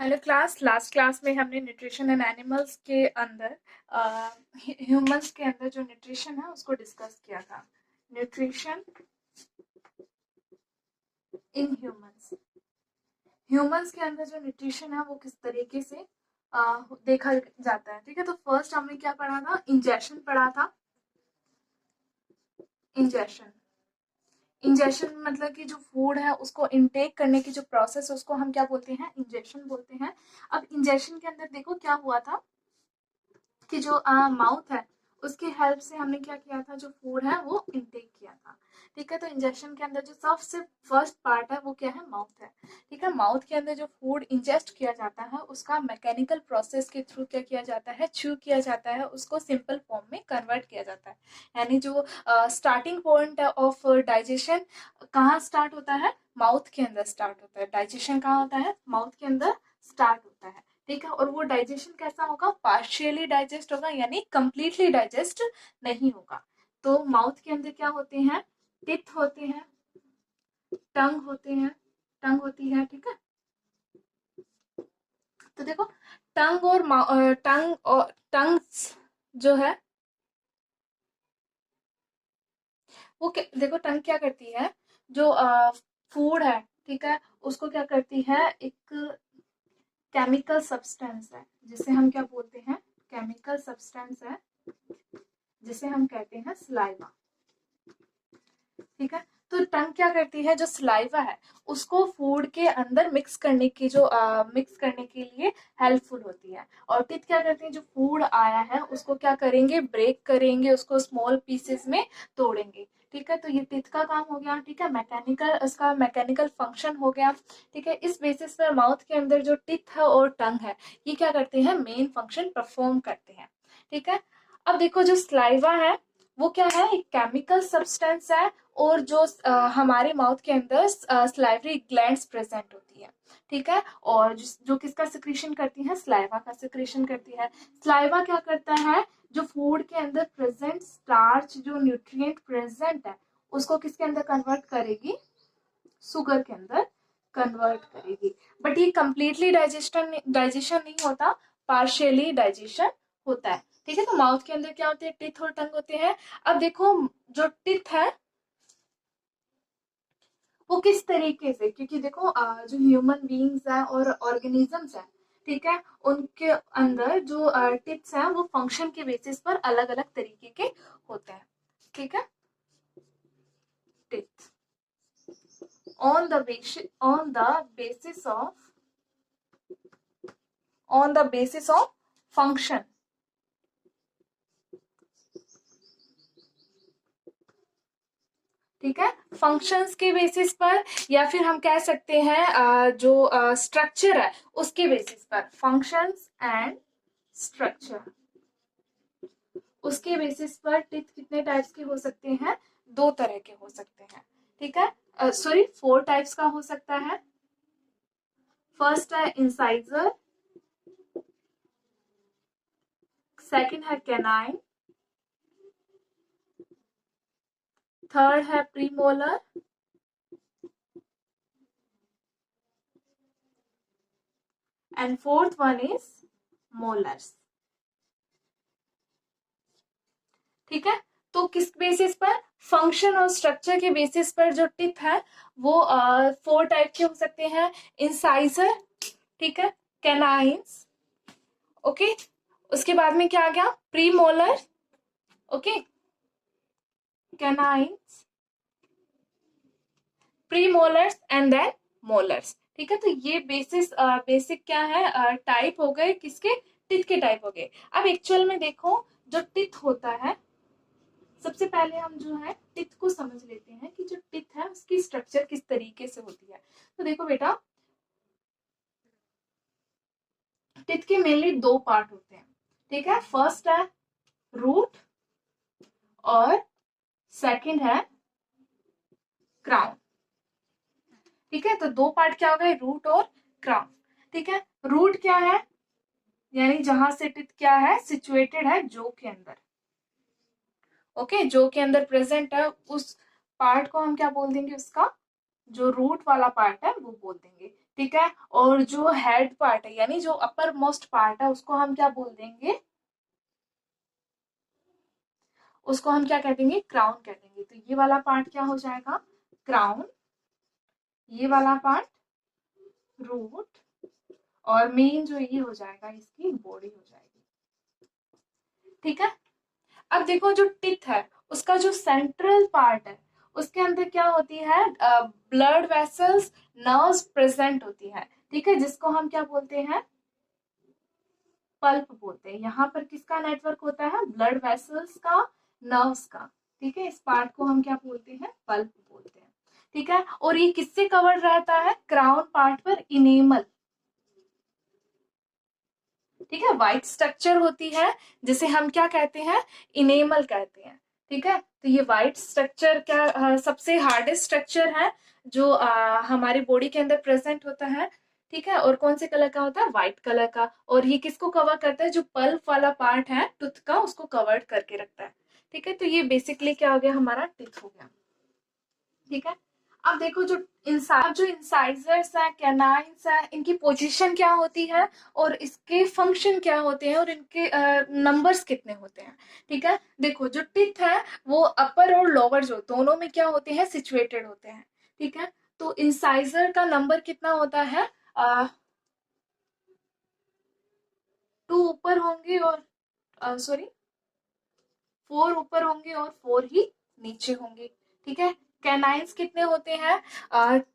Hello class, last class में हमने nutrition and animals के अंदर ह्यूमंस के अंदर जो न्यूट्रिशन है उसको डिस्कस किया था। न्यूट्रिशन इन ह्यूमंस, ह्यूमंस के अंदर जो न्यूट्रिशन है वो किस तरीके से देखा जाता है। ठीक है, तो फर्स्ट हमने क्या पढ़ा था? इंजेक्शन पढ़ा था। इंजेक्शन इंजेक्शन मतलब कि जो फूड है उसको इनटेक करने की जो प्रोसेस है उसको हम क्या बोलते हैं? इंजेक्शन बोलते हैं। अब इंजेक्शन के अंदर देखो क्या हुआ था कि जो माउथ है उसकी हेल्प से हमने क्या किया था, जो फूड है वो इनटेक किया था। ठीक है, तो इंजेक्शन के अंदर जो सबसे फर्स्ट पार्ट है वो क्या है? माउथ है। ठीक है, माउथ के अंदर जो फूड इंजेस्ट किया जाता है उसका मैकेनिकल प्रोसेस के थ्रू क्या किया जाता है? च्यू किया जाता है, उसको सिंपल फॉर्म में कन्वर्ट किया जाता है। यानी जो स्टार्टिंग पॉइंट ऑफ डाइजेशन कहाँ स्टार्ट होता है? माउथ के अंदर स्टार्ट होता है। डाइजेशन कहाँ होता है? माउथ के अंदर स्टार्ट होता है। ठीक है, और वो डाइजेशन कैसा होगा? पार्शियली डाइजेस्ट होगा, यानी कंप्लीटली डाइजेस्ट नहीं होगा। तो माउथ के अंदर क्या होते हैं? टिथ होते हैं, टंग होते हैं, टंग होती है। ठीक है, तो देखो टंग और टंग्स जो है वो देखो टंग क्या करती है? जो फूड है, ठीक है, उसको क्या करती है? एक केमिकल सब्सटेंस है जिसे हम क्या बोलते हैं? केमिकल सब्सटेंस है जिसे हम कहते हैं सलाइवा। ठीक है, तो टंग क्या करती है? जो सलाइवा है उसको फूड के अंदर मिक्स करने के लिए हेल्पफुल होती है। और टीथ क्या करती है? जो फूड आया है उसको क्या करेंगे? ब्रेक करेंगे, उसको स्मॉल पीसेस में तोड़ेंगे। ठीक है, तो ये टीथ का काम हो गया। ठीक है, मैकेनिकल फंक्शन हो गया। ठीक है, इस बेसिस पर माउथ के अंदर जो टीथ है और टंग है ये क्या करते हैं? मेन फंक्शन परफॉर्म करते हैं। ठीक है, अब देखो जो सलाइवा है वो क्या है? एक केमिकल सब्सटेंस है। और जो हमारे माउथ के अंदर सलाइवरी ग्लैंड्स प्रेजेंट होती है। ठीक है, और जो किसका सिक्रीशन करती है? सलाइवा का सिक्रीशन करती है। सलाइवा क्या करता है? जो फूड के अंदर प्रेजेंट स्टार्च, जो न्यूट्रिएंट प्रेजेंट है उसको किसके अंदर कन्वर्ट करेगी? शुगर के अंदर कन्वर्ट करेगी। बट ये कंप्लीटली डाइजेशन नहीं होता, पार्शियली डाइजेशन होता है। ठीक है, तो माउथ के अंदर क्या होते हैं? टीथ और टंग होते हैं। अब देखो जो टीथ है वो किस तरीके से, क्योंकि देखो जो ह्यूमन बीइंग्स हैं और ऑर्गेनिजम्स हैं, ठीक है, उनके अंदर जो टिप्स हैं वो फंक्शन के बेसिस पर अलग अलग तरीके के होते हैं। ठीक है, tips on the basis of function. ठीक है, फंक्शंस के बेसिस पर, या फिर हम कह सकते हैं जो स्ट्रक्चर है उसके बेसिस पर। फंक्शंस एंड स्ट्रक्चर, उसके बेसिस पर टिथ कितने टाइप्स के हो सकते हैं? दो तरह के हो सकते हैं। ठीक है, सॉरी, 4 टाइप्स का हो सकता है। फर्स्ट है इंसाइजर, सेकंड है कैनाइन, थर्ड है premolar, and fourth one is molars. ठीक है, तो किस बेसिस पर? फंक्शन और स्ट्रक्चर के बेसिस पर जो टिथ है वो 4 टाइप के हो सकते हैं। इंसाइजर, ठीक है, कैनाइंस, ओके, उसके बाद में क्या आ गया? Premolar, okay, canines, premolars and then molars. ठीक है, तो ये बेसिक क्या है? टाइप हो गए किसके? टिथ के टाइप हो गए। अब एक्चुअल में देखो जो टिथ होता है, सबसे पहले हम जो है टिथ को समझ लेते हैं कि जो टिथ है उसकी स्ट्रक्चर किस तरीके से होती है। तो देखो बेटा, टिथ के मेनली 2 पार्ट होते हैं। ठीक है, फर्स्ट है रूट और सेकंड है क्राउन। ठीक है, तो 2 पार्ट क्या हो गए? रूट और क्राउन। ठीक है, रूट क्या है? यानी जहां से टिथ क्या है? सिचुएटेड है जो के अंदर। ओके, जो के अंदर प्रेजेंट है उस पार्ट को हम क्या बोल देंगे? उसका जो रूट वाला पार्ट है वो बोल देंगे। ठीक है। और जो हेड पार्ट है यानी जो अपर मोस्ट पार्ट है उसको हम क्या बोल देंगे, उसको हम क्या कह देंगे, क्राउन कह देंगे। तो ये वाला पार्ट क्या हो जाएगा, क्राउन, ये वाला पार्ट रूट, और मेन जो ये हो जाएगा इसकी बॉडी हो जाएगी। ठीक है। अब देखो जो टिथ है उसका जो सेंट्रल पार्ट है उसके अंदर क्या होती है, ब्लड वेसल्स, नर्व्स प्रेजेंट होती है। ठीक है, जिसको हम क्या बोलते हैं, पल्प बोलते हैं। यहाँ पर किसका नेटवर्क होता है, ब्लड वेसल्स का, नर्व्स का। ठीक है, इस पार्ट को हम क्या बोलते हैं, पल्प बोलते हैं। ठीक है, और ये किससे कवर्ड रहता है, क्राउन पार्ट पर इनेमल। ठीक है, व्हाइट स्ट्रक्चर होती है जिसे हम क्या कहते हैं, इनेमल कहते हैं। ठीक है, तो ये व्हाइट स्ट्रक्चर क्या सबसे हार्डेस्ट स्ट्रक्चर है जो हमारी बॉडी के अंदर प्रेजेंट होता है। ठीक है, और कौन से कलर का होता है, व्हाइट कलर का। और ये किसको कवर करता है, जो पल्प वाला पार्ट है टूथ का उसको कवर करके रखता है। ठीक है, तो ये बेसिकली क्या हो गया, हमारा टीथ हो गया। ठीक है, अब देखो जो इंसाइजर्स है, कैनाइन्स है, इनकी पोजीशन क्या होती है और इसके फंक्शन क्या होते हैं और इनके नंबर्स कितने होते हैं। ठीक है, देखो जो टिथ है वो अपर और लोअर जो दोनों में क्या होते हैं, सिचुएटेड होते हैं। ठीक है, तो इंसाइजर का नंबर कितना होता है, 2 ऊपर होंगे और सॉरी 4 ऊपर होंगे और 4 ही नीचे होंगे। ठीक है, कैनाइन्स कितने होते हैं,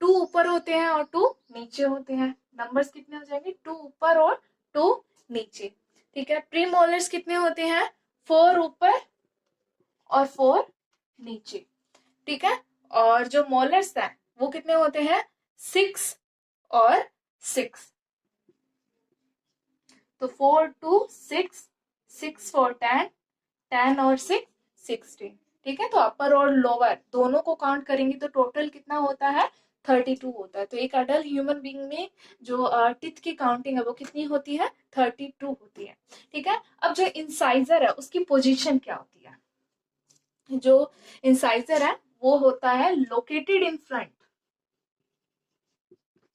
2 ऊपर होते हैं और 2 नीचे होते हैं। नंबर्स कितने हो जाएंगे, 2 ऊपर और 2 नीचे। ठीक है, प्रीमोलर्स कितने होते हैं, 4 ऊपर और 4 नीचे। ठीक है, और जो मोलर्स हैं वो कितने होते हैं, 6 और 6। तो 4 2 6, 6 4 10, 10 और 6 16। ठीक है, तो अपर और लोअर दोनों को काउंट करेंगे तो टोटल कितना होता है, 32 होता है। तो एक अडल्ट ह्यूमन बीइंग में जो टिथ की काउंटिंग है वो कितनी होती है, 32 होती है। ठीक है, अब जो इंसाइजर है उसकी पोजीशन क्या होती है, जो इंसाइजर है वो होता है लोकेटेड इन फ्रंट,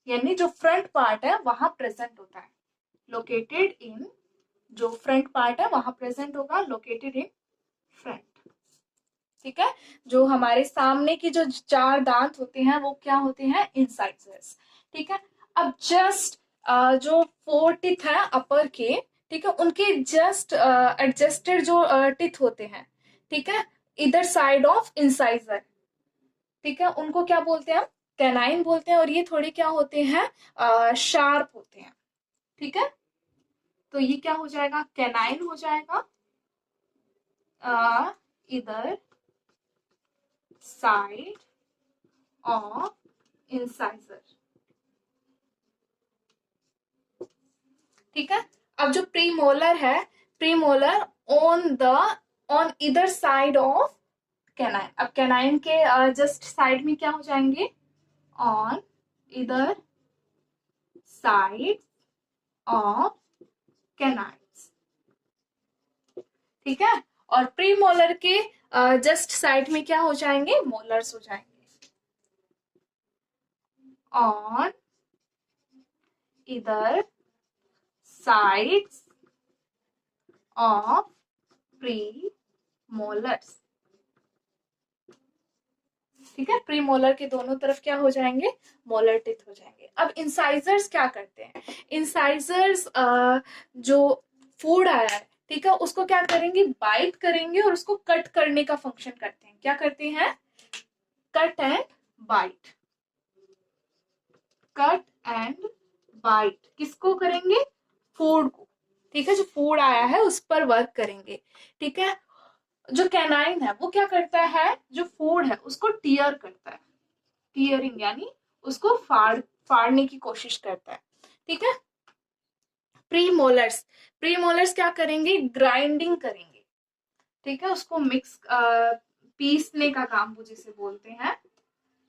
यानी जो फ्रंट पार्ट है वहां प्रेजेंट होता है। लोकेटेड इन, जो फ्रंट पार्ट है वहां प्रेजेंट होगा, लोकेटेड इन फ्रंट। ठीक है, जो हमारे सामने की जो 4 दांत होते हैं वो क्या होते हैं, इंसाइजर्स। ठीक है, अब जस्ट जो 4 टीथ है अपर के, ठीक है, उनके जस्ट एडजस्टेड जो टीथ होते हैं, ठीक है, इधर साइड ऑफ इंसाइजर, ठीक है, उनको क्या बोलते हैं, कैनाइन बोलते हैं। और ये थोड़े क्या होते हैं, शार्प होते हैं। ठीक है, तो ये क्या हो जाएगा, कैनाइन हो जाएगा, इधर साइड ऑफ इंसाइजर। ठीक है, अब जो प्रीमोलर है, प्रीमोलर ऑन इधर साइड ऑफ कैनाइन। अब कैनाइन के जस्ट साइड में क्या हो जाएंगे, ऑन इधर साइड ऑफ कैनाइन्स। ठीक है, और प्रीमोलर के जस्ट साइड में क्या हो जाएंगे, मोलर्स हो जाएंगे, ऑन इधर साइड्स ऑफ प्री मोलर्स। ठीक है, प्री मोलर के दोनों तरफ क्या हो जाएंगे, मोलर टिथ हो जाएंगे। अब इंसाइजर्स क्या करते हैं, इंसाइजर्स जो फूड आया है, ठीक है, उसको क्या करेंगे, बाइट करेंगे और उसको कट करने का फंक्शन करते हैं। क्या करते हैं, cut and bite, cut and bite. किसको करेंगे, फूड को। ठीक है, जो फूड आया है उस पर वर्क करेंगे। ठीक है, जो कैनाइन है वो क्या करता है, जो फूड है उसको टीयर करता है, टीयरिंग यानी उसको फाड़ने की कोशिश करता है। ठीक है, प्रीमोलर्स, प्रीमोलर्स क्या करेंगे, ग्राइंडिंग करेंगे। ठीक है, उसको मिक्स पीसने का काम वो जिसे बोलते हैं,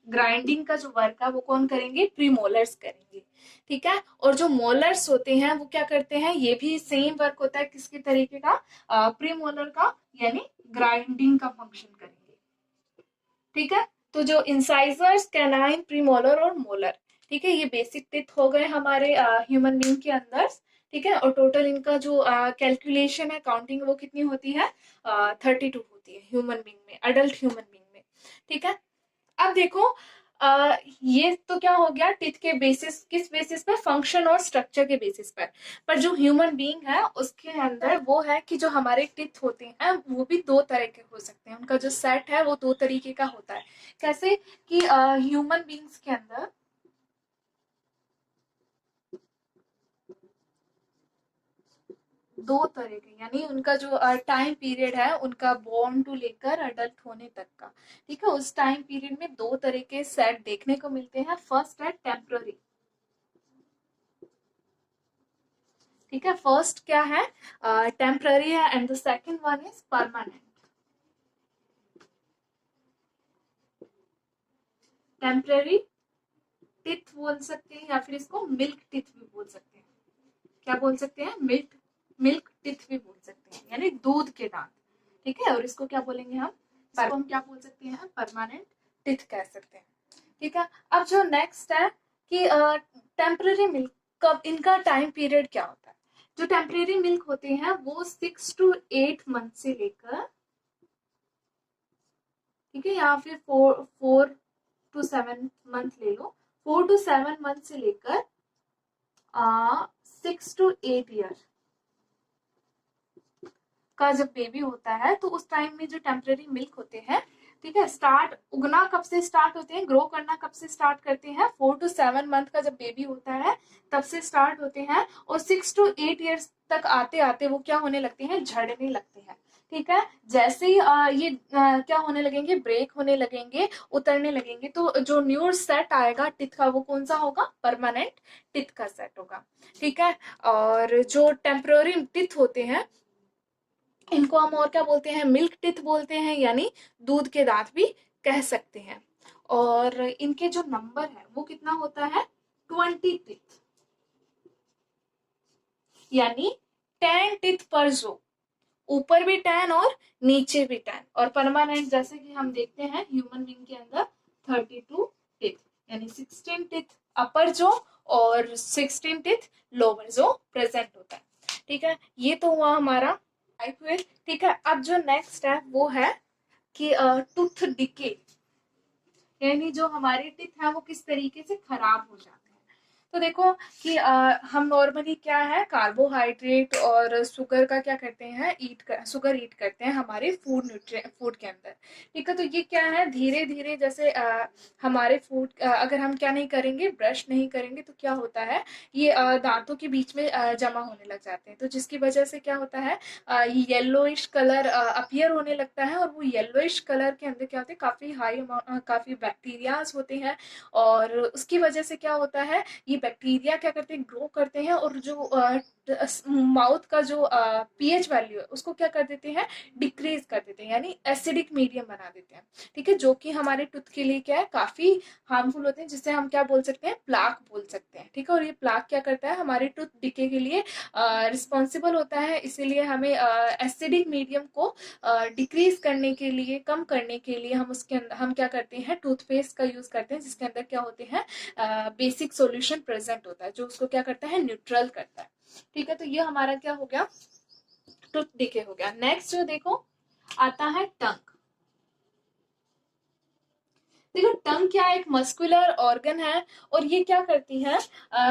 ग्राइंडिंग का जो वर्क है वो कौन करेंगे, प्रीमोलर्स करेंगे। ठीक है, और जो मोलर्स होते हैं वो क्या करते हैं, ये भी सेम वर्क होता है, किसके तरीके का, प्रीमोलर का, यानी ग्राइंडिंग का फंक्शन करेंगे। ठीक है, तो जो इंसाइजर्स, कैनाइन, प्रीमोलर और मोलर, ठीक है, ये बेसिक टिथ हो गए हमारे ह्यूमन बीइंग के अंदर। ठीक है, और टोटल इनका जो कैलकुलेशन है, काउंटिंग, वो कितनी होती है, 32 होती है ह्यूमन बीइंग में, अडल्ट ह्यूमन बीइंग में। ठीक है, अब देखो, ये तो क्या हो गया टिथ के बेसिस, किस बेसिस पर, फंक्शन और स्ट्रक्चर के बेसिस पर जो ह्यूमन बीइंग है उसके अंदर वो है कि जो हमारे टिथ होते हैं वो भी दो तरह के हो सकते हैं, उनका जो सेट है वो दो तरीके का होता है। कैसे कि ह्यूमन बीइंग्स के अंदर दो तरह के, यानी उनका जो टाइम पीरियड है उनका बॉर्न टू लेकर अडल्ट होने तक का। ठीक है, उस टाइम पीरियड में दो तरह के सेट देखने को मिलते हैं। फर्स्ट है टेम्पररी। ठीक है, फर्स्ट क्या है, टेम्पररी है, and the second one is permanent. Temporary teeth बोल सकते हैं, या फिर इसको मिल्क टिथ भी बोल सकते हैं। क्या बोल सकते हैं, मिल्क मिल्क टिथ भी बोल सकते हैं, यानी दूध के दांत। ठीक है, और इसको क्या बोलेंगे हम, इसको हम क्या बोल सकते हैं, परमानेंट टिथ कह सकते हैं। ठीक है, अब जो नेक्स्ट है कि टेम्पररी मिल्क, कब इनका टाइम पीरियड क्या होता है। जो टेम्पररी मिल्क होते हैं वो 6 to 8 मंथ से लेकर, ठीक है, या फिर 4 to 7 मंथ ले लो, 4 to 7 मंथ से लेकर 6 to 8 ईयर का जब बेबी होता है तो उस टाइम में जो टेम्पररी मिल्क होते हैं, ठीक है, स्टार्ट उगना कब से स्टार्ट होते हैं, ग्रो करना कब से स्टार्ट करते हैं, 4 to 7 मंथ का जब बेबी होता है तब से स्टार्ट होते हैं, और 6 to 8 ईयर्स तक आते आते वो क्या होने लगते हैं, झड़ने लगते हैं। ठीक है, जैसे ही ये क्या होने लगेंगे, ब्रेक होने लगेंगे, उतरने लगेंगे, तो जो न्यू सेट आएगा टिथ का वो कौन सा होगा, परमानेंट टिथ का सेट होगा। ठीक है, और जो टेम्पररी टिथ होते हैं इनको हम और क्या बोलते हैं, मिल्क टिथ बोलते हैं, यानी दूध के दांत भी कह सकते हैं। और इनके जो नंबर है वो कितना होता है, 20 टिथ, यानी 10 टिथ पर जो, ऊपर भी 10 और नीचे भी 10, और परमानेंट जैसे कि हम देखते हैं ह्यूमन बीइंग के अंदर 32 टिथ, यानी 16 टिथ अपर जो और 16 टिथ लोअर जो प्रेजेंट होता है। ठीक है, ये तो हुआ हमारा लाइफ। ठीक है, अब जो नेक्स्ट है वो है कि टूथ डिके, यानी जो हमारे टीथ है वो किस तरीके से खराब हो जाते हैं। तो देखो कि हम नॉर्मली क्या है, कार्बोहाइड्रेट और शुगर का क्या करते हैं, शुगर ईट करते हैं हमारे फूड के अंदर। ठीक है, तो ये क्या है, धीरे धीरे जैसे हमारे फूड अगर हम क्या नहीं करेंगे, ब्रश नहीं करेंगे, तो क्या होता है, ये दांतों के बीच में जमा होने लग जाते हैं, तो जिसकी वजह से क्या होता है, येलोइश कलर अपीयर होने लगता है, और वो येलोइश कलर के अंदर क्या होते हैं, काफी काफी बैक्टीरियाज होते हैं, और उसकी वजह से क्या होता है, ये बैक्टीरिया क्या करते हैं, ग्रो करते हैं, और जो माउथ का जो पीएच वैल्यू है उसको क्या कर देते हैं, डिक्रीज कर देते हैं, यानी एसिडिक मीडियम बना देते हैं। ठीक है, जो कि हमारे टूथ के लिए क्या है, काफी हार्मफुल होते हैं, जिससे हम क्या बोल सकते हैं, प्लाक बोल सकते हैं। ठीक है, और ये प्लाक क्या करता है, हमारे टूथ डिके के लिए रिस्पॉन्सिबल होता है, इसीलिए हमें एसिडिक मीडियम को डिक्रीज करने के लिए, कम करने के लिए हम उसके अंदर हम क्या करते हैं, टूथपेस्ट का यूज करते हैं, जिसके अंदर क्या होते हैं, बेसिक सॉल्यूशन प्रेजेंट होता है, जो उसको क्या करता है, न्यूट्रल करता है। ठीक है, तो ये हमारा क्या हो गया, टूथ डिके हो गया। नेक्स्ट जो देखो आता है टंग। देखो टंग क्या है, एक मस्कुलर ऑर्गन है, और ये क्या करती है,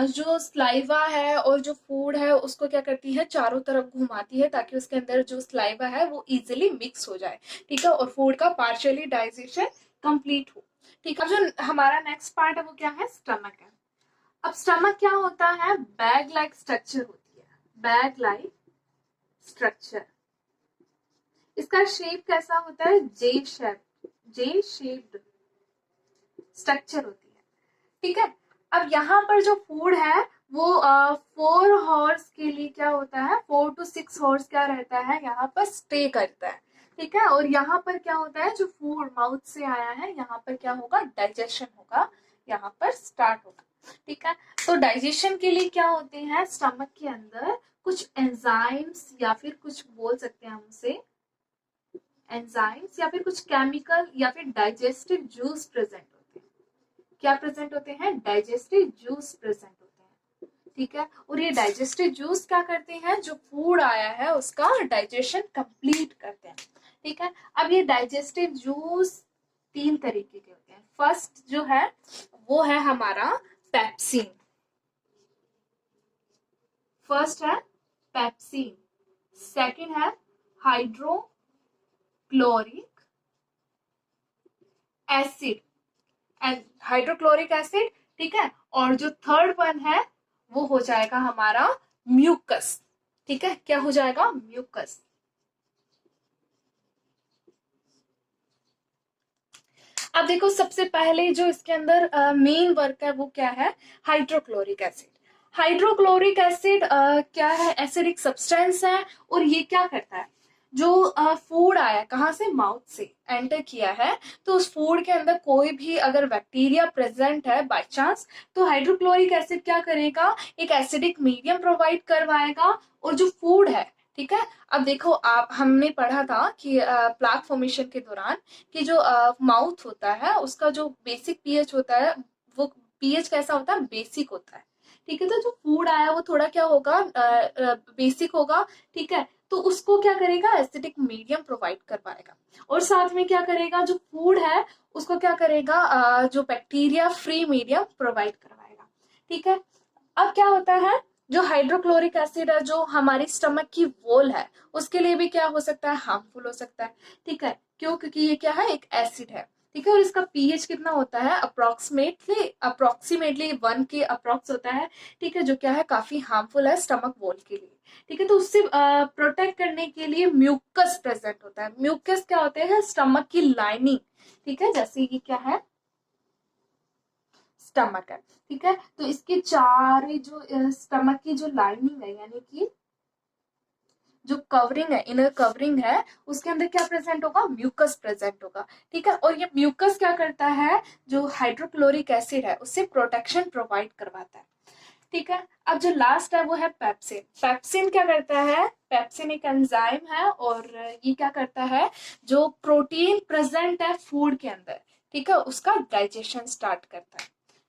जो स्लाइवा है और जो फूड है उसको क्या करती है, चारों तरफ घुमाती है, ताकि उसके अंदर जो स्लाइवा है वो इजिली मिक्स हो जाए। ठीक है, और फूड का पार्शियली डाइजेशन कंप्लीट हो। ठीक है, अब जो हमारा नेक्स्ट पार्ट है वो क्या है, स्टमक है। अब स्टमक क्या होता है, बैग लाइक स्ट्रक्चर होती है, बैग लाइक स्ट्रक्चर। इसका शेप कैसा होता है, जे शेप्ड स्ट्रक्चर होती है। ठीक है, अब यहाँ पर जो फूड है वो 4 हॉर्स के लिए क्या होता है, 4 to 6 हॉर्स क्या रहता है, यहाँ पर स्टे करता है। ठीक है, और यहाँ पर क्या होता है, जो फूड माउथ से आया है यहाँ पर क्या होगा, डाइजेशन होगा, यहाँ पर स्टार्ट होगा। ठीक है, तो डाइजेशन के लिए क्या होते हैं, स्टमक के अंदर कुछ एंजाइम्स, या फिर कुछ बोल सकते हैं हम उसे एंजाइम्स, या फिर कुछ केमिकल, या फिर डाइजेस्टिव जूस प्रेजेंट होते हैं। क्या प्रेजेंट होते हैं? डाइजेस्टिव जूस प्रेजेंट होते हैं, ठीक है। और ये डाइजेस्टिव जूस क्या करते हैं? जो फूड आया है उसका डाइजेशन कंप्लीट करते हैं, ठीक है। अब ये डाइजेस्टिव जूस 3 तरीके के होते हैं। फर्स्ट जो है वो है हमारा पेप्सिन। फर्स्ट है पेप्सिन, सेकंड है हाइड्रोक्लोरिक एसिड, हाइड्रोक्लोरिक एसिड, ठीक है। और जो थर्ड वन है वो हो जाएगा हमारा म्यूकस, ठीक है। क्या हो जाएगा? म्यूकस। अब देखो सबसे पहले जो इसके अंदर मेन वर्क है वो क्या है? Hydrochloric acid. हाइड्रोक्लोरिक एसिड क्या है? एसिडिक सब्सटेंस है। और ये क्या करता है? जो फूड आया कहाँ से? माउथ से एंटर किया है, तो उस फूड के अंदर कोई भी अगर बैक्टीरिया प्रेजेंट है बाय चांस, तो हाइड्रोक्लोरिक एसिड क्या करेगा? एक एसिडिक मीडियम प्रोवाइड करवाएगा। और जो फूड है, ठीक है। अब देखो आप, हमने पढ़ा था कि प्लाक फॉर्मेशन के दौरान कि जो माउथ होता है उसका जो बेसिक पीएच होता है वो पीएच कैसा होता है? बेसिक होता है, ठीक है। तो जो फूड आया वो थोड़ा क्या होगा? बेसिक होगा, ठीक है। तो उसको क्या करेगा? एसिडिक मीडियम प्रोवाइड करवाएगा। और साथ में क्या करेगा? जो फूड है उसको क्या करेगा? जो बैक्टीरिया फ्री मीडियम प्रोवाइड करवाएगा, ठीक है। अब क्या होता है? जो हाइड्रोक्लोरिक एसिड है जो हमारी स्टमक की वॉल है उसके लिए भी क्या हो सकता है? हार्मफुल हो सकता है, ठीक है। क्यों? क्योंकि ये क्या है? एक एसिड है, ठीक है। और इसका पीएच कितना होता है? अप्रोक्सीमेटली 1 के अप्रोक्स होता है, ठीक है। जो क्या है? काफी हार्मफुल है स्टमक वॉल के लिए, ठीक है। तो उससे प्रोटेक्ट करने के लिए म्यूकस प्रेजेंट होता है। म्यूकस क्या होते हैं? स्टमक की लाइनिंग, ठीक है। जैसे ये क्या है? स्टमक है, ठीक है। तो इसके चार जो स्टमक की जो लाइनिंग है यानी कि जो कवरिंग है, इनर कवरिंग है, उसके अंदर क्या प्रेजेंट होगा? म्यूकस प्रेजेंट होगा, ठीक है। और ये म्यूकस क्या करता है? जो हाइड्रोक्लोरिक एसिड है उससे प्रोटेक्शन प्रोवाइड करवाता है, ठीक है। अब जो लास्ट है वो है पेप्सिन। पेप्सिन क्या करता है? पेप्सिन एक एंजाइम है और ये क्या करता है? जो प्रोटीन प्रेजेंट है फूड के अंदर, ठीक है, उसका डाइजेशन स्टार्ट करता है,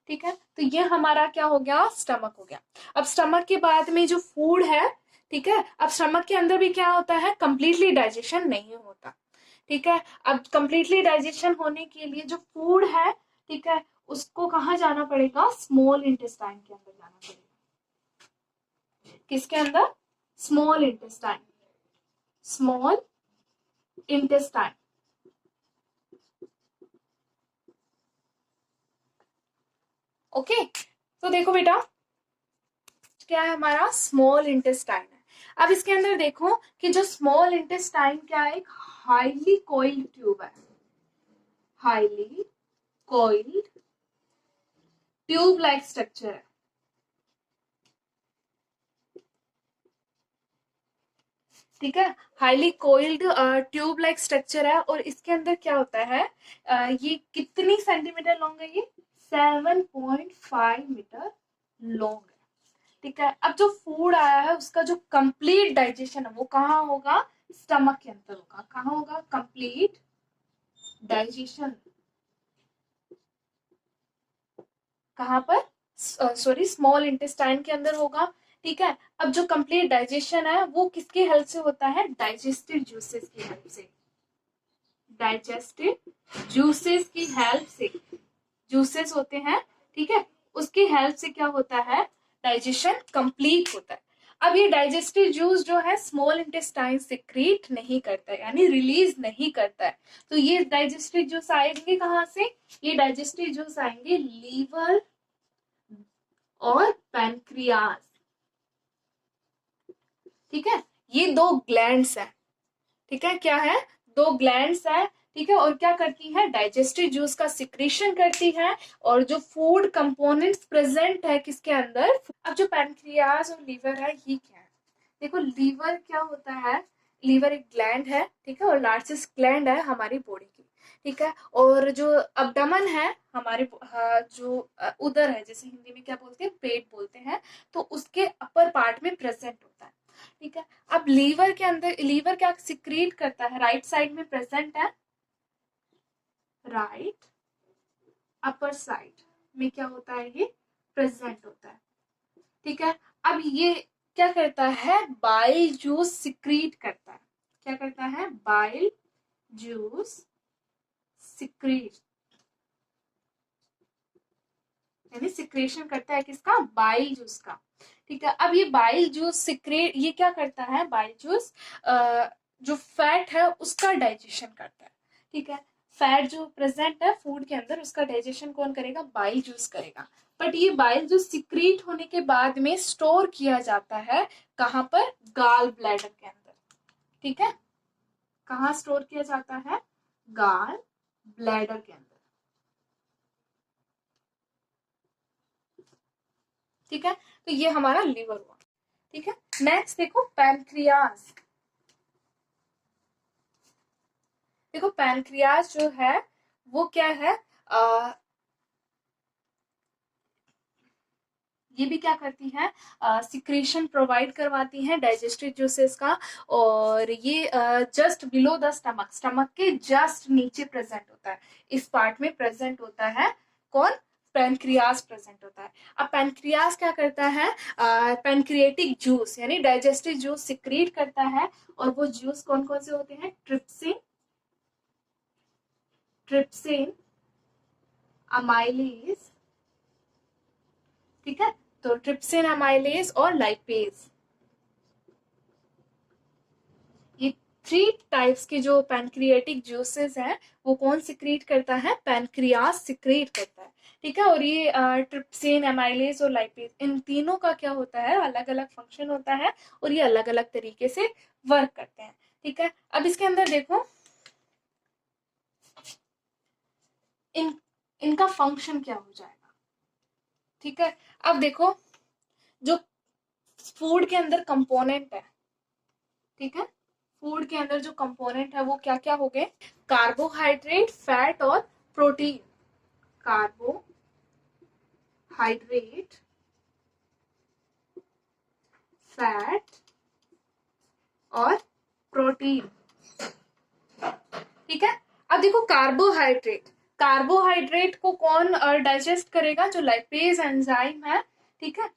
ठीक है। तो ये हमारा क्या हो गया? स्टमक हो गया। अब स्टमक के बाद में जो फूड है, ठीक है, अब स्टमक के अंदर भी क्या होता है? कंप्लीटली डाइजेशन नहीं होता, ठीक है। अब कंप्लीटली डाइजेशन होने के लिए जो फूड है, ठीक है, उसको कहाँ जाना पड़ेगा? स्मॉल इंटेस्टाइन के अंदर जाना पड़ेगा। किसके अंदर? Small intestine. Small intestine, okay. तो देखो बेटा क्या है? हमारा स्मॉल इंटेस्टाइन है। अब इसके अंदर देखो कि जो स्मॉल इंटेस्टाइन क्या है? एक हाईली कोइल्ड ट्यूब है, highly coiled tube like structure है, ठीक है। Highly coiled tube like structure है। और इसके अंदर क्या होता है? ये कितनी सेंटीमीटर लॉन्ग है? ये 7.5 मीटर लॉन्ग है, ठीक है। अब जो फूड आया है उसका जो कंप्लीट डाइजेशन है वो कहाँ होगा? स्टमक के अंदर होगा। कहाँ होगा? कंप्लीट डाइजेशन कहाँ पर? सॉरी, स्मॉल इंटेस्टाइन के अंदर होगा, ठीक है। अब जो कंप्लीट डाइजेशन है वो किसकी हेल्प से होता है? डाइजेस्टिव जूसेस की हेल्प से। डाइजेस्टिव जूसेस की हेल्प से, जूसेस होते हैं, ठीक है, उसकी हेल्प से क्या होता है? डाइजेशन कंप्लीट होता है। अब ये डाइजेस्टिव जूस जो है स्मॉल इंटेस्टाइन सिक्रीट नहीं करता है, यानी रिलीज नहीं करता है। तो ये डाइजेस्टिव जूस आएंगे कहाँ से? ये डाइजेस्टिव जूस आएंगे लीवर और पैनक्रियाज, ठीक है। ये दो ग्लैंड्स हैं, ठीक है। क्या है? दो ग्लैंड्स है, ठीक है। और क्या करती है? डाइजेस्टिव जूस का सिक्रीशन करती है। और जो फूड कंपोनेंट्स प्रेजेंट है किसके अंदर? अब जो पैनक्रियाज और लीवर है ये क्या है? देखो लीवर क्या होता है? लीवर एक ग्लैंड है, ठीक है, और लार्जेस्ट ग्लैंड है हमारी बॉडी की, ठीक है। और जो अब्डमन है हमारे जो उदर है, जैसे हिंदी में क्या बोलते हैं? पेट बोलते हैं, तो उसके अपर पार्ट में प्रेजेंट होता है, ठीक है। अब लीवर के अंदर, लीवर क्या सिक्रीट करता है? राइट साइड में प्रेजेंट है, राइट अपर साइड, में क्या होता है, ये प्रेजेंट होता है। ठीक है, अब ये क्या करता है, बाइल जूस सिक्रीट करता है। क्या करता है, बाइल जूस सिक्रीट, यानी सिक्रेशन करता है किसका, बाइल जूस का। ठीक है, अब ये बाइल जूस सिक्रेट, ये क्या करता है, बाइल जूस जो फैट है उसका डाइजेशन करता है। ठीक है, फैट जो प्रेजेंट है फूड के अंदर उसका डाइजेशन कौन करेगा, बाइल जूस करेगा। बट ये बाइल जूस सिक्रीट होने के बाद में स्टोर किया जाता है कहाँ पर, गाल ब्लैडर के अंदर। ठीक है, कहाँ स्टोर किया जाता है, गाल ब्लैडर के अंदर। ठीक है, तो ये हमारा लिवर हुआ। ठीक है, नेक्स्ट देखो पैनक्रियाज। देखो पैनक्रियाज जो है वो क्या है, ये भी क्या करती है, सिक्रेशन प्रोवाइड करवाती है डाइजेस्टिव जूसेस का। और ये just below the stomach, stomach के जस्ट नीचे प्रेजेंट होता है, इस पार्ट में प्रेजेंट होता है कौन, पैनक्रियाज प्रेजेंट होता है। अब पैनक्रियाज क्या करता है, पैनक्रिएटिक जूस यानी डाइजेस्टिव जूस सिक्रीट करता है। और वो जूस कौन कौन से होते हैं, ट्रिप्सिन, ट्रिप्सिन, अमाइलेज। ठीक है, तो ट्रिप्सिन, अमाइलेज और लाइपेज, ये 3 टाइप्स के जो पैनक्रिएटिक जूसेस हैं वो कौन सिक्रीट करता है, पैनक्रियाज सिक्रीट करता है। ठीक है, और ये ट्रिप्सिन, एमाइलेज और लाइपेज, इन तीनों का क्या होता है, अलग अलग फंक्शन होता है और ये अलग अलग तरीके से वर्क करते हैं। ठीक है, अब इसके अंदर देखो इनका फंक्शन क्या हो जाएगा। ठीक है, अब देखो जो फूड के अंदर कंपोनेंट है, ठीक है, फूड के अंदर जो कंपोनेंट है वो क्या क्या हो गए, कार्बोहाइड्रेट, फैट और प्रोटीन। कार्बोहाइड्रेट, फैट और प्रोटीन। ठीक है, अब देखो कार्बोहाइड्रेट, कार्बोहाइड्रेट को कौन डाइजेस्ट करेगा, जो लाइपेज एंजाइम है। ठीक है,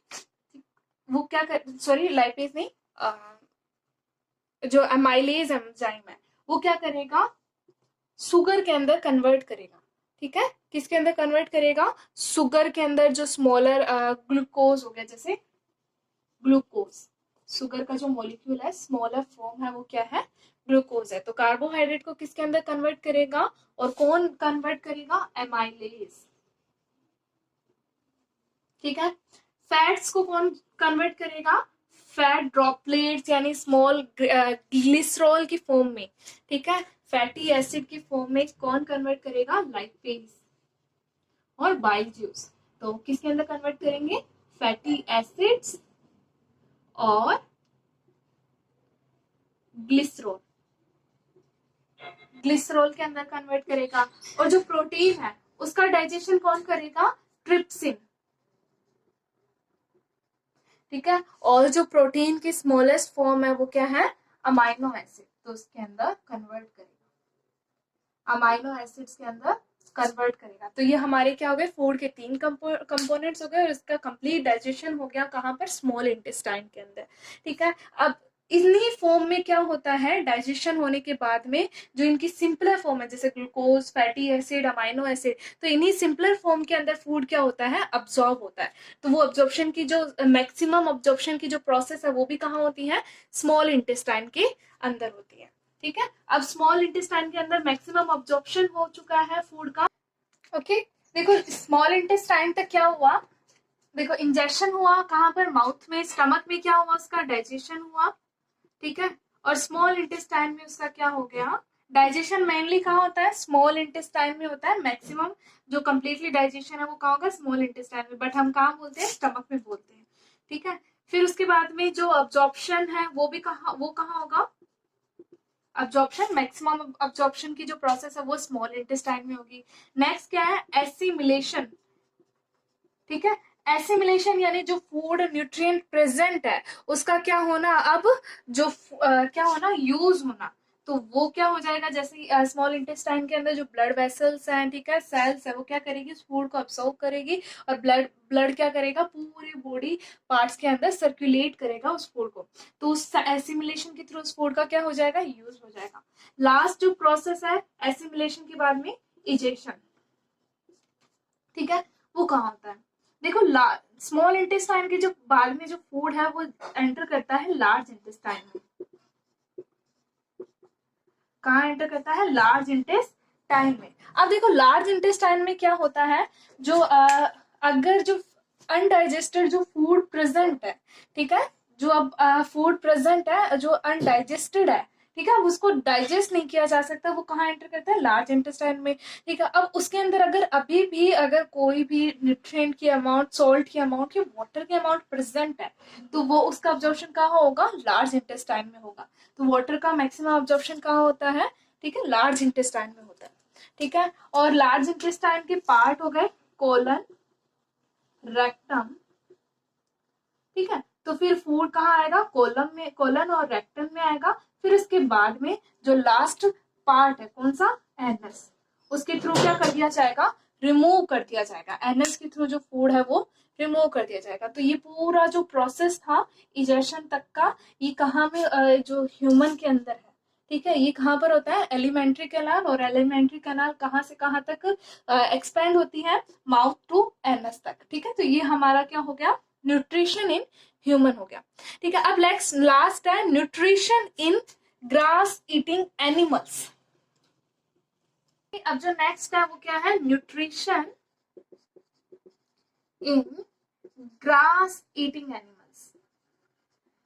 वो क्या कर, सॉरी लाइपेज नहीं, जो अमाइलेज एंजाइम है वो क्या करेगा, शुगर के अंदर कन्वर्ट करेगा। ठीक है, किसके अंदर कन्वर्ट करेगा, शुगर के अंदर, जो स्मॉलर ग्लूकोज हो गया, जैसे ग्लूकोज, शुगर का जो मॉलिक्यूल है स्मॉलर फॉर्म है वो क्या है, ग्लूकोज है। तो कार्बोहाइड्रेट को किसके अंदर कन्वर्ट करेगा, और कौन कन्वर्ट करेगा, एमाइलेज। ठीक है, फैट्स को कौन कन्वर्ट करेगा, फैट ड्रॉपलेट्स यानी स्मॉल ग्लिसरॉल की फॉर्म में। ठीक है, फैटी एसिड की फॉर्म में कौन कन्वर्ट करेगा, लाइपेज और बाइल जूस। तो किसके अंदर कन्वर्ट करेंगे, फैटी एसिड्स और ग्लिसरॉल, ग्लिसरॉल के अंदर कन्वर्ट करेगा। और जो प्रोटीन है उसका डाइजेशन कौन करेगा, ट्रिप्सिन। ठीक है, और जो प्रोटीन की स्मॉलेस्ट फॉर्म है वो क्या है, अमाइनो एसिड, तो उसके अंदर कन्वर्ट करेगा, अमाइनो एसिड्स के अंदर कन्वर्ट करेगा। तो ये हमारे क्या हो गए, फूड के 3 कंपोनेंट्स हो गए और इसका कंप्लीट डाइजेशन हो गया कहाँ पर, स्मॉल इंटेस्टाइन के अंदर। ठीक है, अब इन्हीं फॉर्म में क्या होता है, डाइजेशन होने के बाद में जो इनकी सिंपलर फॉर्म है, जैसे glucose, fatty acid, amino acid, तो इन्हीं सिंपलर फॉर्म के अंदर फूड क्या होता है, अब्सॉर्ब होता है। तो वो अब्जॉर्प्शन की जो मैक्सिमम अब्जॉर्प्शन की जो प्रोसेस है वो भी कहाँ होती है, स्मॉल इंटेस्टाइन के अंदर होती है। ठीक है, अब स्मॉल इंटेस्टाइन के अंदर मैक्सिमम अब्जॉर्प्शन हो चुका है फूड का। ओके, देखो स्मॉल इंटेस्टाइन तक क्या हुआ, देखो इंजेक्शन हुआ कहाँ पर, माउथ में, स्टमक में क्या हुआ, उसका डाइजेशन हुआ। ठीक है, और स्मॉल इंटेस्टाइन में उसका क्या हो गया, डाइजेशन मेनली कहाँ होता है, स्मॉल इंटेस्टाइन में होता है। मैक्सिमम जो कंप्लीटली डाइजेशन है वो कहाँ होगा, स्मॉल इंटेस्टाइन में, बट हम कहाँ बोलते हैं, स्टमक में बोलते हैं। ठीक है, फिर उसके बाद में जो अब्जॉर्प्शन है वो भी कहाँ, वो कहाँ होगा, अब्जॉर्प्शन, मैक्सिमम अब्जॉर्प्शन की जो प्रोसेस है वो स्मॉल इंटेस्टाइन में होगी। नेक्स्ट क्या है, एसिमिलेशन। ठीक है, एसिमिलेशन यानी जो फूड न्यूट्रिएंट प्रेजेंट है उसका क्या होना, अब जो क्या होना, यूज होना। तो वो क्या हो जाएगा, जैसे स्मॉल इंटेस्टाइन के अंदर जो ब्लड वेसल्स हैं, ठीक है, सेल्स है, वो क्या करेगी, उस फूड को अब्सॉर्ब करेगी और ब्लड ब्लड क्या करेगा, पूरे बॉडी पार्ट्स के अंदर सर्कुलेट करेगा उस फूड को। तो उस एसिमिलेशन के थ्रू उस फूड का क्या हो जाएगा, यूज हो जाएगा। लास्ट जो प्रोसेस है एसिमिलेशन के बाद में, इजेक्शन, ठीक है, वो कहाँ होता है, देखो स्मॉल इंटेस्टाइन के जो बाद में जो फूड है वो एंटर करता है लार्ज इंटेस्टाइन में। कहाँ एंटर करता है, लार्ज इंटेस्टाइन में। अब देखो लार्ज इंटेस्टाइन में क्या होता है, जो अगर जो अनडाइजेस्टेड जो फूड प्रेजेंट है, ठीक है, जो अब फूड प्रेजेंट है जो अनडाइजेस्टेड है, ठीक है, अब उसको डाइजेस्ट नहीं किया जा सकता, वो कहाँ एंटर करता है, लार्ज इंटेस्टाइन में। ठीक है, अब उसके अंदर अगर अभी भी अगर कोई भी न्यूट्रिएंट की अमाउंट, सॉल्ट की अमाउंट या वाटर की अमाउंट प्रेजेंट है, तो वो उसका अब्जॉर्प्शन कहाँ होगा, लार्ज इंटेस्टाइन में होगा। तो वाटर का मैक्सिमम अब्जॉर्प्शन कहाँ होता है, ठीक है, लार्ज इंटेस्टाइन में होता है। ठीक है, और लार्ज इंटेस्टाइन के पार्ट हो गए कोलन, रेक्टम, ठीक है, तो फिर फूड कहाँ आएगा, कोलम में, कोलन और रेक्टम में आएगा। फिर इसके बाद में जो लास्ट पार्ट है कौन सा, एनस, उसके थ्रू क्या कर दिया जाएगा, रिमूव कर दिया जाएगा, एनस के थ्रू जो फूड है वो रिमूव कर दिया जाएगा। तो ये पूरा जो प्रोसेस था इजेशन तक का, ये कहाँ में जो ह्यूमन के अंदर है, ठीक है, ये कहाँ पर होता है, एलिमेंट्री कैनाल, और एलिमेंट्री कैनाल कहाँ से कहाँ तक एक्सपेंड होती है, माउथ टू एनस तक। ठीक है, तो ये हमारा क्या हो गया, न्यूट्रिशन इन ह्यूमन हो गया। ठीक है, अब नेक्स्ट लास्ट है nutrition in grass eating animals. अब जो नेक्स्ट है वो क्या है, nutrition in grass eating animals.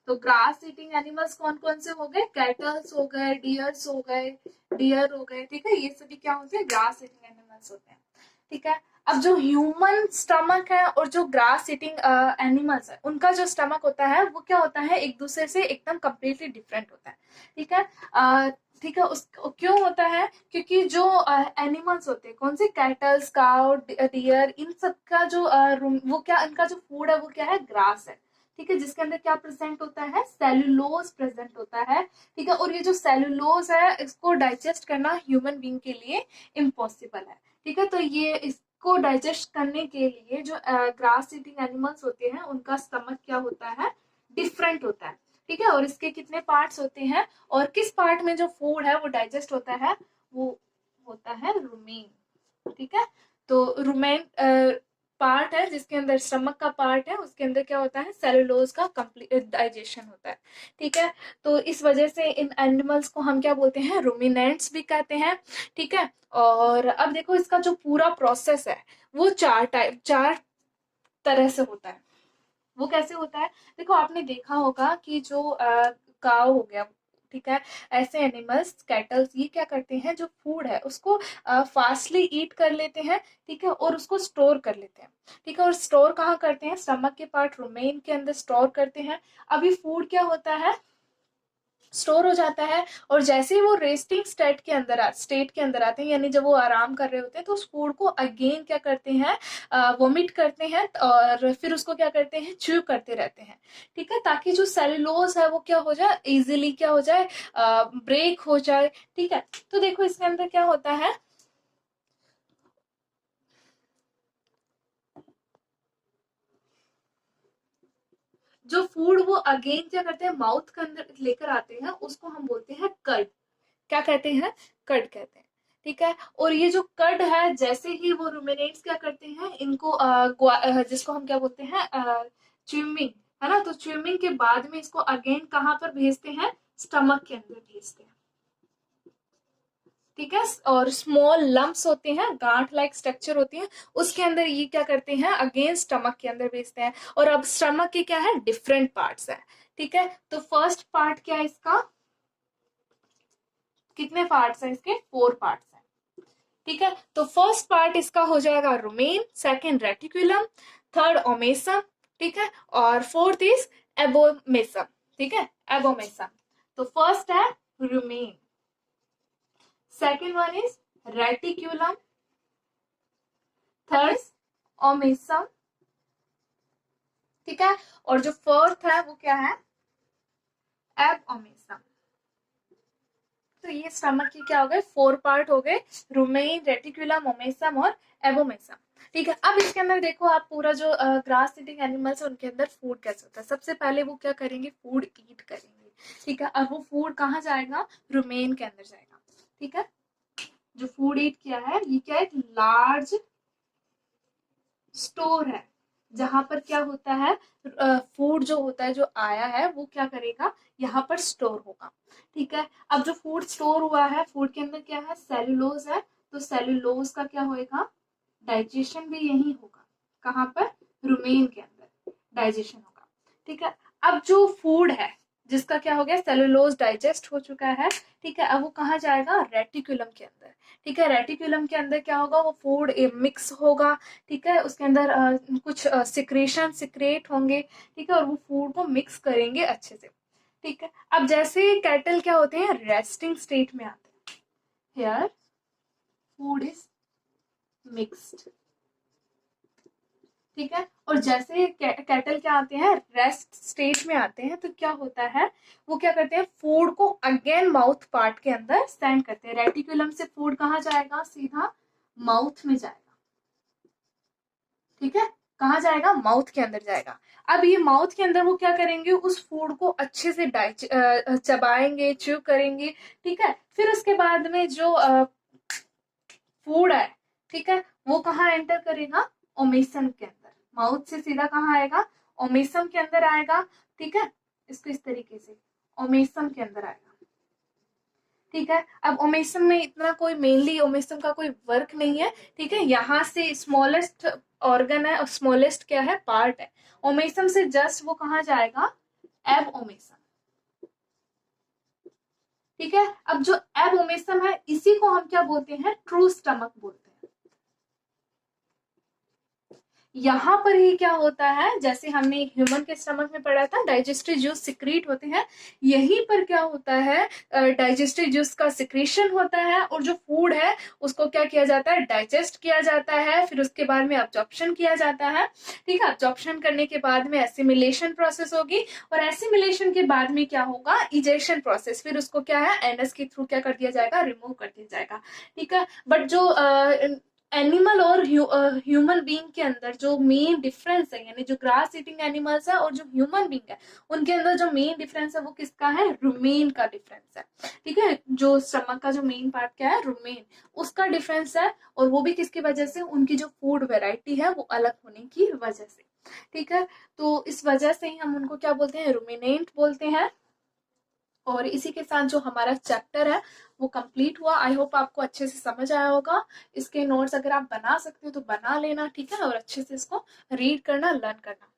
तो ग्रास ईटिंग एनिमल्स कौन कौन से हो गए, कैटल्स हो गए, डियर्स हो गए, डियर हो गए, ठीक है, ये सभी क्या होते हैं, ग्रास ईटिंग एनिमल्स होते हैं। ठीक है, अब जो ह्यूमन स्टमक है और जो ग्रास ईटिंग एनिमल्स है, उनका जो स्टमक होता है वो क्या होता है, एक दूसरे से एकदम कम्प्लीटली डिफरेंट होता है। ठीक है, ठीक है, उस क्यों होता है, क्योंकि जो एनिमल्स होते हैं कौन से, कैटल्स, काउ, डियर, इन सब का जो वो क्या, इनका जो फूड है वो क्या है, ग्रास है। ठीक है, जिसके अंदर क्या प्रेजेंट होता है, सेलुलोज प्रेजेंट होता है। ठीक है, और ये जो सेलुलोज है इसको डाइजेस्ट करना ह्यूमन बीइंग के लिए इम्पॉसिबल है। ठीक है, तो ये इसको डाइजेस्ट करने के लिए जो ग्रास ईटिंग एनिमल्स होते हैं उनका स्टमक क्या होता है, डिफरेंट होता है। ठीक है, और इसके कितने पार्ट्स होते हैं, और किस पार्ट में जो फूड है वो डाइजेस्ट होता है, वो होता है रुमेन। ठीक है, तो रुमेन पार्ट है जिसके अंदर स्टमक का पार्ट है, उसके अंदर क्या होता है, सेलुलोज का कंप्लीट डाइजेशन होता है। ठीक है, तो इस वजह से इन एनिमल्स को हम क्या बोलते हैं, रुमिनेंट्स भी कहते हैं। ठीक है, और अब देखो इसका जो पूरा प्रोसेस है वो चार तरह से होता है। वो कैसे होता है, देखो आपने देखा होगा कि जो काव हो गया, ठीक है, ऐसे एनिमल्स, कैटल्स, ये क्या करते हैं, जो फूड है उसको फास्टली ईट कर लेते हैं। ठीक है, और उसको स्टोर कर लेते हैं। ठीक है, और स्टोर कहाँ करते हैं, स्टमक के पार्ट रुमेन के अंदर स्टोर करते हैं। अभी फूड क्या होता है, स्टोर हो जाता है, और जैसे ही वो रेस्टिंग स्टेट के अंदर आते हैं, यानी जब वो आराम कर रहे होते हैं, तो उस फूड को अगेन क्या करते हैं, वोमिट करते हैं, और फिर उसको क्या करते हैं, च्यू करते रहते हैं। ठीक है, ताकि जो सेलुलोज है वो क्या हो जाए, इजिली क्या हो जाए, ब्रेक हो जाए। ठीक है, तो देखो इसके अंदर क्या होता है, जो फूड वो अगेन क्या करते हैं, माउथ के अंदर लेकर आते हैं, उसको हम बोलते हैं कर्ड। क्या कहते हैं, कर्ड कहते हैं। ठीक है, और ये जो कर्ड है, जैसे ही वो रुमिनेट्स क्या करते हैं, इनको जिसको हम क्या बोलते हैं, च्यूमिंग, है ना, तो च्यूमिंग के बाद में इसको अगेन कहाँ पर भेजते हैं, स्टमक के अंदर भेजते हैं। ठीक है, और स्मॉल लम्प्स होते हैं, गांठ लाइक स्ट्रक्चर होती है, उसके अंदर ये क्या करते हैं, अगेन स्टमक के अंदर भेजते हैं। और अब स्टमक के क्या है, डिफरेंट पार्ट्स है। ठीक है, तो फर्स्ट पार्ट क्या है इसका, कितने पार्ट्स हैं इसके, 4 पार्ट्स हैं। ठीक है, तो फर्स्ट पार्ट इसका हो जाएगा rumen, second reticulum, third omasum, ठीक है, और फोर्थ इज एबोमेसम। ठीक है, एबोमेसम। तो फर्स्ट है rumen, second one is reticulum, third omasum, ठीक है, और जो फोर्थ है वो क्या है, एबोमेसम। तो ये स्टमक की क्या हो गए, 4 पार्ट हो गए, रुमेन, रेटिकुलम, ओमेसम और एबोमेसम। ठीक है, अब इसके अंदर देखो आप पूरा जो ग्रास ईटिंग एनिमल्स है उनके अंदर फूड कैसे होता है। सबसे पहले वो क्या करेंगे, फूड ईट करेंगे। ठीक है, अब वो फूड कहाँ जाएगा, रुमेन के अंदर जाएगा। ठीक है, जो फूड ईट किया है ये क्या है, एक लार्ज स्टोर है, जहां पर क्या होता है, फूड जो होता है जो आया है वो क्या करेगा, यहाँ पर स्टोर होगा। ठीक है, अब जो फूड स्टोर हुआ है, फूड के अंदर क्या है, सेलुलोज है, तो सेलुलोज का क्या होएगा, डाइजेशन भी यही होगा, कहाँ पर, रुमेन के अंदर डाइजेशन होगा। ठीक है, अब जो फूड है जिसका क्या हो गया, सेलुलोज डाइजेस्ट हो चुका है। ठीक है, अब वो कहाँ जाएगा, रेटिकुलम के अंदर। ठीक है, रेटिकुलम के अंदर क्या होगा, वो फूड मिक्स होगा। ठीक है, उसके अंदर कुछ सिक्रेशन सिक्रेट होंगे। ठीक है, और वो फूड को मिक्स करेंगे अच्छे से। ठीक है, अब जैसे कैटल क्या होते हैं, रेस्टिंग स्टेट में आते हैं, हियर फूड इज मिक्स्ड। ठीक है, और जैसे कैटल क्या आते हैं, रेस्ट स्टेट में आते हैं, तो क्या होता है, वो क्या करते हैं, फूड को अगेन माउथ पार्ट के अंदर सेंड करते हैं। रेटिकुलम से फूड कहाँ जाएगा, सीधा माउथ में जाएगा। ठीक है, कहाँ जाएगा, माउथ के अंदर जाएगा। अब ये माउथ के अंदर वो क्या करेंगे, उस फूड को अच्छे से चबाएंगे, च्यू करेंगे। ठीक है, फिर उसके बाद में जो फूड है, ठीक है, वो कहाँ एंटर करेगा, ओमेसम के अंदर। माउथ से सीधा कहाँ आएगा, ओमेसम के अंदर आएगा। ठीक है, इसको इस तरीके से ओमेसम के अंदर आएगा। ठीक है, अब ओमेसम में इतना कोई मेनली ओमेसम का कोई वर्क नहीं है। ठीक है, यहाँ से स्मॉलेस्ट ऑर्गन है और स्मॉलेस्ट क्या है, पार्ट है। ओमेसम से जस्ट वो कहाँ जाएगा, एब ओमेसम। ठीक है, अब जो एब ओमेसम है इसी को हम क्या बोलते हैं, ट्रू स्टमक बोलते हैं। यहाँ पर ही क्या होता है, जैसे हमने ह्यूमन के स्टमक में पढ़ा था, डाइजेस्टिव जूस सिक्रीट होते हैं, यहीं पर क्या होता है, डाइजेस्टिव जूस का सिक्रीशन होता है, और जो फूड है उसको क्या किया जाता है, डाइजेस्ट किया जाता है, फिर उसके बाद में अब्जॉर्प्शन किया जाता है। ठीक है, अब्जॉर्प्शन करने के बाद में एसिमिलेशन प्रोसेस होगी, और एसिमिलेशन के बाद में क्या होगा, इजेक्शन प्रोसेस, फिर उसको क्या है, एनएस के थ्रू क्या कर दिया जाएगा, रिमूव कर दिया जाएगा। ठीक है, बट जो एनिमल और ह्यूमन बीइंग के अंदर जो मेन डिफरेंस है, यानी जो ग्रास ईटिंग एनिमल्स है और जो ह्यूमन बीइंग है, उनके अंदर जो मेन डिफरेंस है वो किसका है, रुमेन का डिफरेंस है। ठीक है, जो स्टमक का जो मेन पार्ट क्या है, रुमेन, उसका डिफरेंस है, और वो भी किसकी वजह से, उनकी जो फूड वेराइटी है वो अलग होने की वजह से। ठीक है, तो इस वजह से ही हम उनको क्या बोलते हैं, रुमिनेंट बोलते हैं। और इसी के साथ जो हमारा चैप्टर है वो कंप्लीट हुआ। आई होप आपको अच्छे से समझ आया होगा। इसके नोट्स अगर आप बना सकते हो तो बना लेना। ठीक है, और अच्छे से इसको रीड करना, लर्न करना।